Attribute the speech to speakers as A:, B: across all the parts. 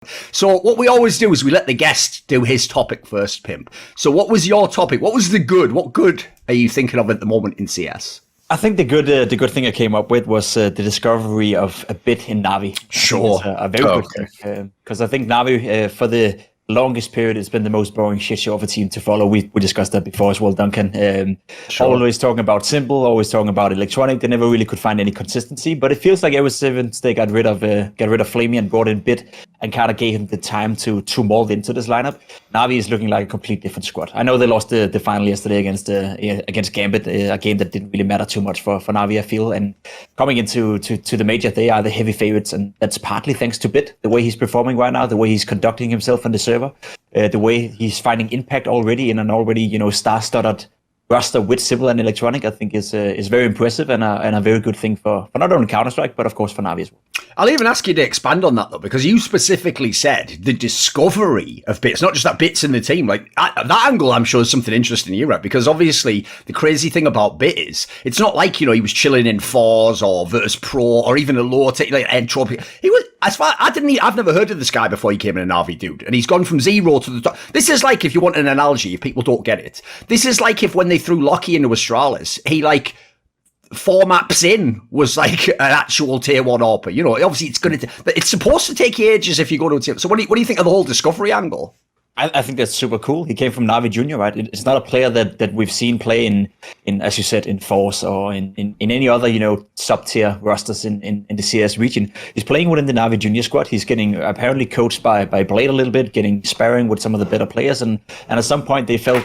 A: So what we always do is we let the guest do his topic first, Pimp. So what was your topic? What was the good? What good are you thinking of at the moment in CS?
B: I think the good thing I came up with was the discovery of a bit in Na'Vi.
A: Sure.
B: A very good thing. Because I think Na'Vi, for the longest period, it's been the most boring shit show of a team to follow. We discussed that before as well, Duncan.
A: Sure.
B: Always talking about Simple, always talking about Electronic. They never really could find any consistency. But it feels like ever since they got rid of Flamey and brought in Bit and kind of gave him the time to mold into this lineup, Na'Vi is looking like a complete different squad. I know they lost the final yesterday against Gambit, a game that didn't really matter too much for Na'Vi, I feel. And coming into the major, they are the heavy favorites, and that's partly thanks to Bit, the way he's performing right now, the way he's conducting himself on the server, the way he's finding impact already in an already star-studded roster with Simple and Electronic. I think is very impressive and a very good thing for not only Counter-Strike but of course for Na'Vi as well.
A: I'll even ask you to expand on that though, because you specifically said the discovery of Bits, not just that Bits in the team. Like that angle, I'm sure is something interesting to you, right? Because obviously the crazy thing about Bit is it's not like he was chilling in fours or Virtus Pro or even a lower like Entropy. He was I've never heard of this guy before he came in an Na'Vi, dude, and he's gone from 0 to the top. This is like, if you want an analogy, if people don't get it, this is like if when they threw Lockie into Astralis, he 4 maps in was like an actual tier 1 AWP. Obviously it's supposed to take you ages if you go to a tier. So what do you think of the whole discovery angle?
B: I think that's super cool. He came from Na'Vi Junior, right? It's not a player that we've seen play in as you said, in Force or in any other, sub-tier rosters in the CS region. He's playing within the Na'Vi Junior squad. He's getting apparently coached by Blade a little bit, getting sparring with some of the better players. And at some point they felt,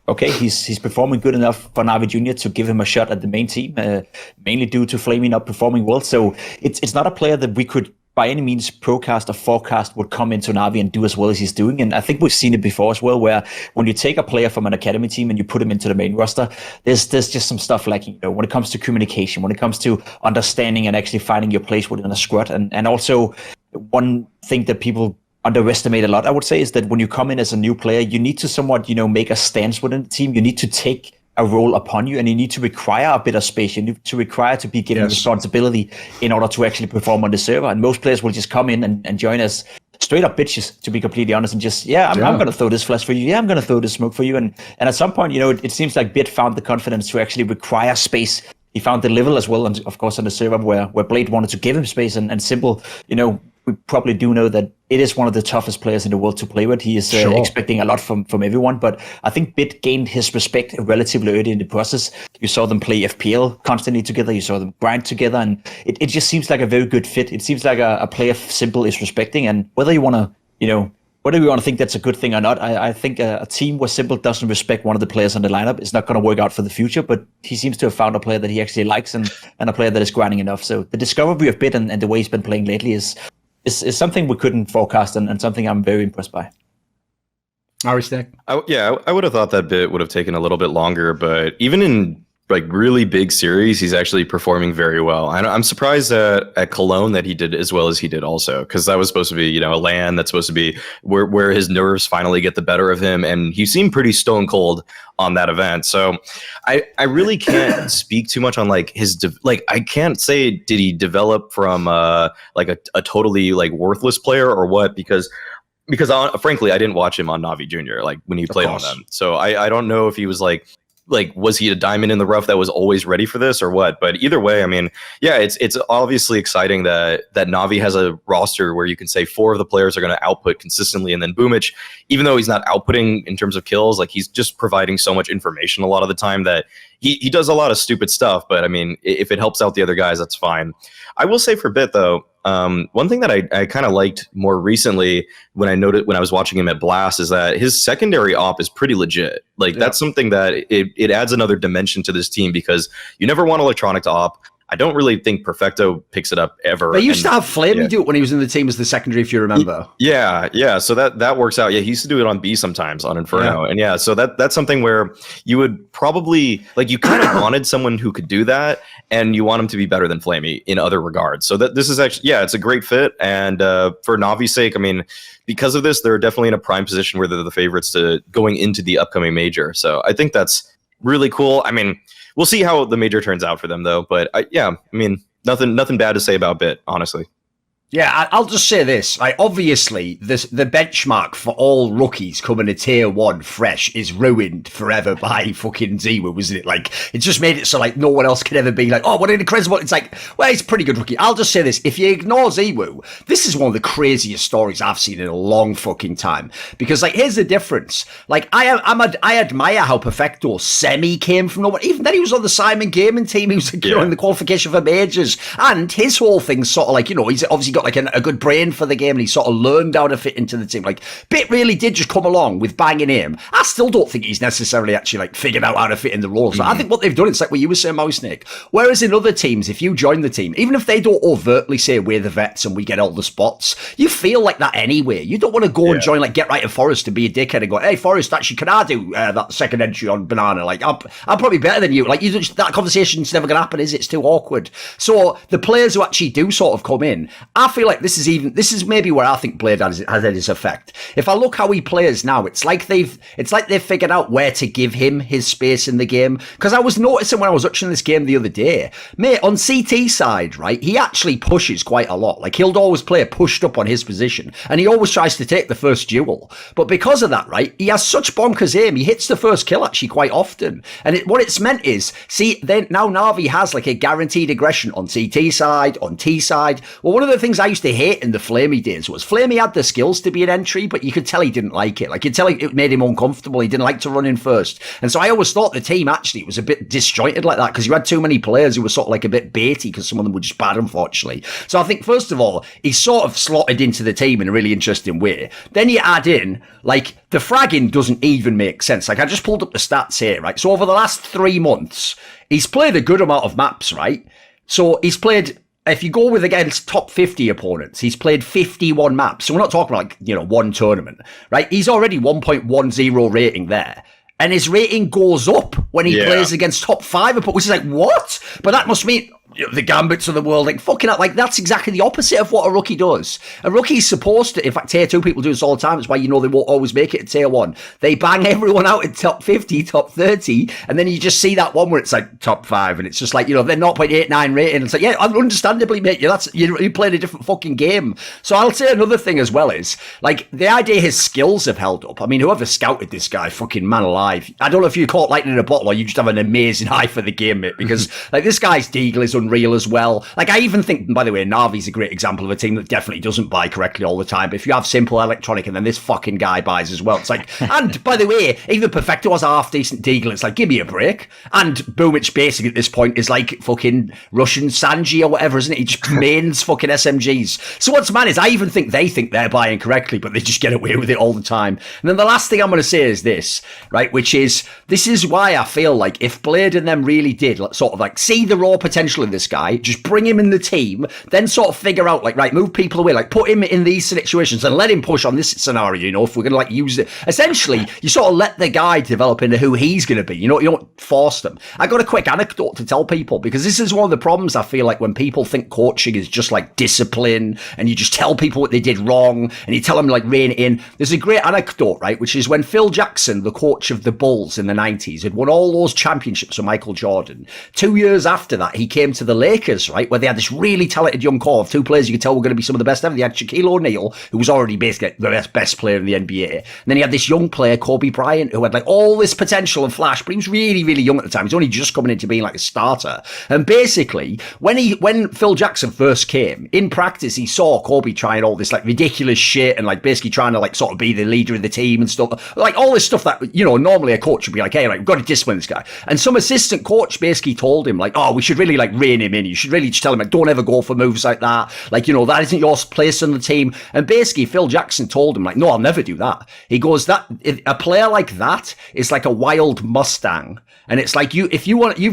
B: okay, he's performing good enough for Na'Vi Junior to give him a shot at the main team, mainly due to Flamey not performing well. So it's not a player that we could by any means procast or forecast would come into Na'Vi and do as well as he's doing. And I think we've seen it before as well, where when you take a player from an academy team and you put him into the main roster, there's just some stuff lacking, when it comes to communication, when it comes to understanding and actually finding your place within a squad. And also one thing that people underestimate a lot, I would say, is that when you come in as a new player, you need to somewhat, make a stance within the team. You need to take a role upon you, and you need to require a bit of space. You need to require to be given responsibility in order to actually perform on the server. And most players will just come in and join us straight up bitches, to be completely honest, and just, I'm going to throw this flash for you. Yeah, I'm going to throw this smoke for you. And at some point, it seems like Bit found the confidence to actually require space. He found the level as well, and of course on the server where Blade wanted to give him space, and Simple, we probably do know that it is one of the toughest players in the world to play with. He is expecting a lot from everyone, but I think Bit gained his respect relatively early in the process. You saw them play FPL constantly together. You saw them grind together, and it just seems like a very good fit. It seems like a player Simple is respecting, and whether you want to, whether we want to think that's a good thing or not, I think a team where Simple doesn't respect one of the players on the lineup is not going to work out for the future, but he seems to have found a player that he actually likes and a player that is grinding enough. So the discovery of Bit and the way he's been playing lately is something we couldn't forecast and something I'm very impressed by.
A: Aristack?
C: I would have thought that Bit would have taken a little bit longer, but even in really big series, he's actually performing very well. I'm surprised at Cologne that he did as well as he did also, because that was supposed to be, a LAN that's supposed to be where his nerves finally get the better of him, and he seemed pretty stone cold on that event. So I really can't speak too much on his I can't say did he develop from a totally worthless player or what, because frankly I didn't watch him on Na'Vi Junior when he played on them. So I don't know if he was was he a diamond in the rough that was always ready for this or what? But either way, it's obviously exciting that Na'Vi has a roster where you can say 4 of the players are going to output consistently, and then Boomich, even though he's not outputting in terms of kills, he's just providing so much information a lot of the time that he does a lot of stupid stuff. But if it helps out the other guys, that's fine. I will say for Bit though, one thing that I kind of liked more recently when I was watching him at Blast is that his secondary op is pretty legit. That's something that it adds another dimension to this team, because you never want Electronic to op. I don't really think Perfecto picks it up ever.
A: They used to have Flamey do it when he was in the team as the secondary, if you remember.
C: Yeah. So that works out. Yeah, he used to do it on B sometimes on Inferno. Yeah. And so that's something where you would probably you kind of wanted someone who could do that, and you want him to be better than Flamey in other regards. So this is actually, it's a great fit. And for Na'Vi's sake, because of this, they're definitely in a prime position where they're the favorites to going into the upcoming major. So I think that's really cool. We'll see how the major turns out for them, though. But nothing bad to say about Bit, honestly.
A: Yeah, I'll just say this. Like, obviously, the benchmark for all rookies coming to tier 1 fresh is ruined forever by fucking Zero, wasn't it? Like, it just made it so, like, no one else could ever be like, oh, what an incredible... It's like, well, he's a pretty good rookie. I'll just say this. If you ignore Zero, this is one of the craziest stories I've seen in a long fucking time. Because, like, here's the difference. Like, I admire how Perfecto semi came from nowhere. Even then, he was on the Simon Gaming team. He was, like, you know, in the qualification for majors. And his whole thing's sort of like, you know, he's obviously got like a good brain for the game, and he sort of learned how to fit into the team. Like, Bit really did just come along with banging aim. I still don't think he's necessarily actually like figured out how to fit in the role. So I think what they've done, it's like what you were saying, Mouse Snake. Whereas in other teams, if you join the team, even if they don't overtly say we're the vets and we get all the spots, you feel like that anyway. You don't want to go and join like Get Right to Forest and be a dickhead and go, hey Forest, actually, can I do that second entry on Banana? Like, I'm probably better than you. Like, that conversation's never going to happen, is it? It's too awkward. So the players who actually do sort of come in, I feel like this is maybe where I think Blade has had his effect. If I look how he plays now, it's like they've figured out where to give him his space in the game. Because I was noticing when I was watching this game the other day, mate, on CT side, right, he actually pushes quite a lot. Like, he'll always play pushed up on his position, and he always tries to take the first duel. But because of that, right, he has such bonkers aim, he hits the first kill actually quite often. And what it's meant is, see, then now Na'Vi has like a guaranteed aggression on CT side, on T side. Well, one of the things I used to hate in the Flamey days was Flamey had the skills to be an entry, but you could tell he didn't like it. Like, you'd tell it made him uncomfortable. He didn't like to run in first. And so I always thought the team actually was a bit disjointed like that, because you had too many players who were sort of like a bit baity, because some of them were just bad, unfortunately. So I think, first of all, he sort of slotted into the team in a really interesting way. Then you add in, like, the fragging doesn't even make sense. Like, I just pulled up the stats here, right? So over the last 3 months, he's played a good amount of maps, right? So he's played... If you go with against top 50 opponents, he's played 51 maps. So we're not talking about, like, you know, one tournament, right? He's already 1.10 rating there. And his rating goes up when he plays against top 5 opponents, which is like, what? But that must mean... the Gambits of the world, like, fucking up, like, that's exactly the opposite of what a rookie does. A rookie's supposed to, in fact, tier 2 people do this all the time. It's why, you know, they won't always make it at tier 1. They bang everyone out in top 50, top 30, and then you just see that one where it's like top 5, and it's just like, you know, they're 0.89 rating. It's like, yeah, understandably, mate, you played a different fucking game. So I'll say another thing as well is, like, the idea his skills have held up. I mean, whoever scouted this guy, fucking man alive. I don't know if you caught lightning in a bottle or you just have an amazing eye for the game, mate, because, like, this guy's deagle is unreal as well. Like, I even think, by the way, Navi's a great example of a team that definitely doesn't buy correctly all the time. But if you have simple electronic and then this fucking guy buys as well, it's like, and by the way, even Perfecto has a half decent deagle. It's like, give me a break. And Boomich basically at this point is like fucking Russian Sanji or whatever, isn't it? He just mains fucking SMGs. So what's mad is I even think they think they're buying correctly, but they just get away with it all the time. And then the last thing I'm going to say is this, right? Which is, this is why I feel like if Blade and them really did sort of like see the raw potential in this guy, just bring him in the team, then sort of figure out, like, right, move people away, like, put him in these situations and let him push on this scenario, you know, if we're going to, like, use it. Essentially, you sort of let the guy develop into who he's going to be, you know, you don't force them. I got a quick anecdote to tell people, because this is one of the problems I feel like when people think coaching is just, like, discipline, and you just tell people what they did wrong, and you tell them, like, rein it in. There's a great anecdote, right, which is when Phil Jackson, the coach of the Bulls in the 90s, had won all those championships with Michael Jordan. 2 years after that, he came to the Lakers, right, where they had this really talented young core of 2 players you could tell were going to be some of the best ever. They had Shaquille O'Neal, who was already basically the best player in the NBA. And then he had this young player, Kobe Bryant, who had like all this potential and flash, but he was really, really young at the time. He's only just coming into being like a starter. And basically, when Phil Jackson first came, in practice, he saw Kobe trying all this like ridiculous shit and like basically trying to like sort of be the leader of the team and stuff. Like all this stuff that, you know, normally a coach would be like, hey, like, we've got to discipline this guy. And some assistant coach basically told him like, oh, we should really like rein him in. You should really just tell him like, don't ever go for moves like that. Like, you know, that isn't your place on the team. And basically Phil Jackson told him like, no, I'll never do that. He goes, that a player like that is like a wild Mustang. And it's like, you've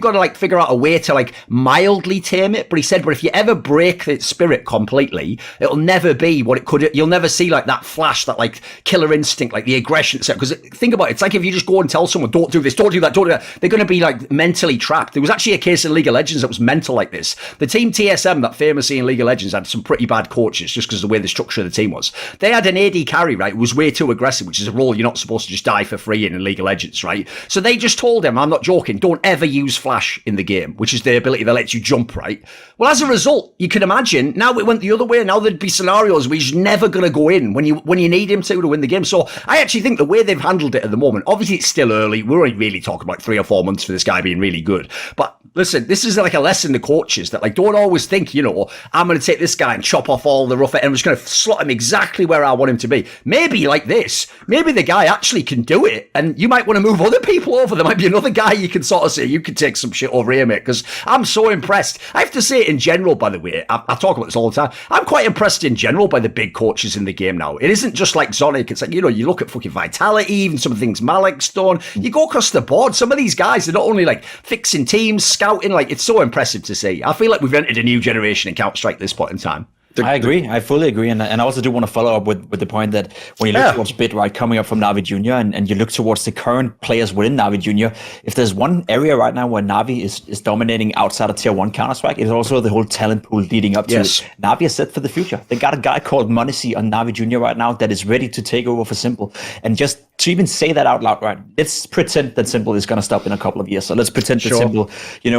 A: got to like figure out a way to like mildly tame it. But he said, but if you ever break its spirit completely, it'll never be what it could. You'll never see like that flash, that like killer instinct, like the aggression. Because think about it, it's like if you just go and tell someone, don't do this, don't do that, don't do that, they're going to be like mentally trapped. There was actually a case in League of Legends that was mentally mental like this. The team TSM that famously in League of Legends had some pretty bad coaches just because of the way the structure of the team was. They had an AD carry, right, who was way too aggressive, which is a role you're not supposed to just die for free in League of Legends, right? So they just told him, I'm not joking, don't ever use flash in the game, which is the ability that lets you jump, right? Well, as a result, you can imagine, now it went the other way. Now there'd be scenarios where he's never going to go in when you need him to win the game. So I actually think the way they've handled it at the moment, obviously it's still early. We're only really talking about 3 or 4 months for this guy being really good. But listen, this is like a lesson to coaches that like don't always think, I'm going to take this guy and chop off all the rough and I'm just going to slot him exactly where I want him to be. Maybe like this, maybe the guy actually can do it and you might want to move other people over. There might be another guy you can sort of say, you can take some shit over here, mate, because I'm so impressed. I have to say in general, by the way, I talk about this all the time, I'm quite impressed in general by the big coaches in the game now. It isn't just like Zonic, it's like, you look at fucking Vitality, even some of the things Malik's done, you go across the board, some of these guys, they're not only like fixing teams, scouting, like it's so impressive to see. I feel like we've entered a new generation in Counter-Strike at this point in time.
B: I agree. I fully agree. And I also do want to follow up with the point that when you look towards Bit, right, coming up from Na'Vi Junior and you look towards the current players within Na'Vi Junior, if there's one area right now where Na'Vi is dominating outside of Tier 1 Counter-Strike, it's also the whole talent pool leading up to it. Na'Vi is set for the future. They got a guy called Monacy on Na'Vi Junior right now that is ready to take over for Simple. And just to even say that out loud, right, let's pretend that Simple is going to stop in a couple of years. So let's pretend that Simple,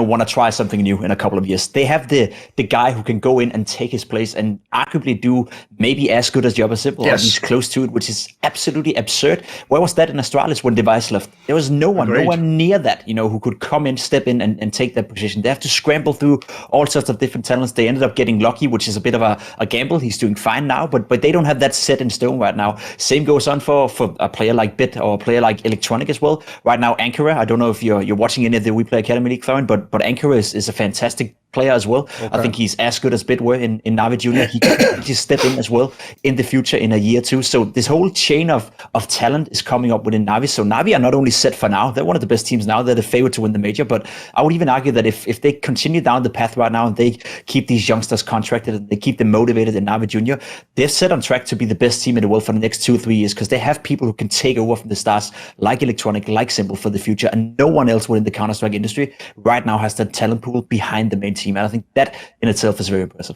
B: want to try something new in a couple of years. They have the guy who can go in and take his place and arguably do maybe as good a job as Simple, or at least close to it, which is absolutely absurd. Where was that in Astralis when Device left? There was no one near that, who could come in, step in and take that position. They have to scramble through all sorts of different talents. They ended up getting Lucky, which is a bit of a gamble. He's doing fine now, but they don't have that set in stone right now. Same goes on for a player like Bit or a player like Electronic as well. Right now, Ankara, I don't know if you're watching any of the We Play Academy League, Thorin, but Ankara is a fantastic player as well. Okay. I think he's as good as Bit were in Na'Vi Junior. He can just step in as well in the future in a year or two. So this whole chain of talent is coming up within Na'Vi. So Na'Vi are not only set for now, they're one of the best teams now, they're the favorite to win the major, but I would even argue that if they continue down the path right now and they keep these youngsters contracted and they keep them motivated in Na'Vi Junior, they're set on track to be the best team in the world for the next 2 or 3 years because they have people who can take over from the stars like Electronic, like Simple for the future, and no one else within the Counter-Strike industry right now has that talent pool behind the main team. And I think that in itself is very impressive.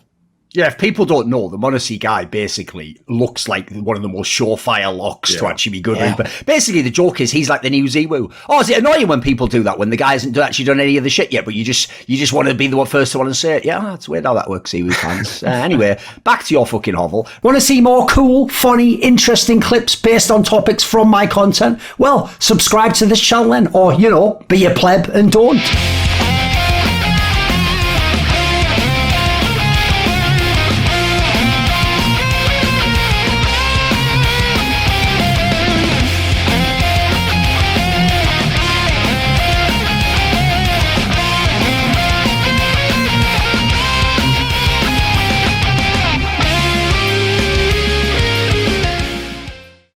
A: Yeah, if people don't know, the Monacy guy basically looks like one of the most surefire locks to actually be good. Yeah. But basically, the joke is he's like the new Ziwu. Oh, is it annoying when people do that when the guy hasn't actually done any of the shit yet, but you just want to be the first one to say it? Yeah, that's weird how that works, Ziwu fans. Anyway, back to your fucking hovel. Want to see more cool, funny, interesting clips based on topics from my content? Well, subscribe to this channel then, or, be a pleb and don't.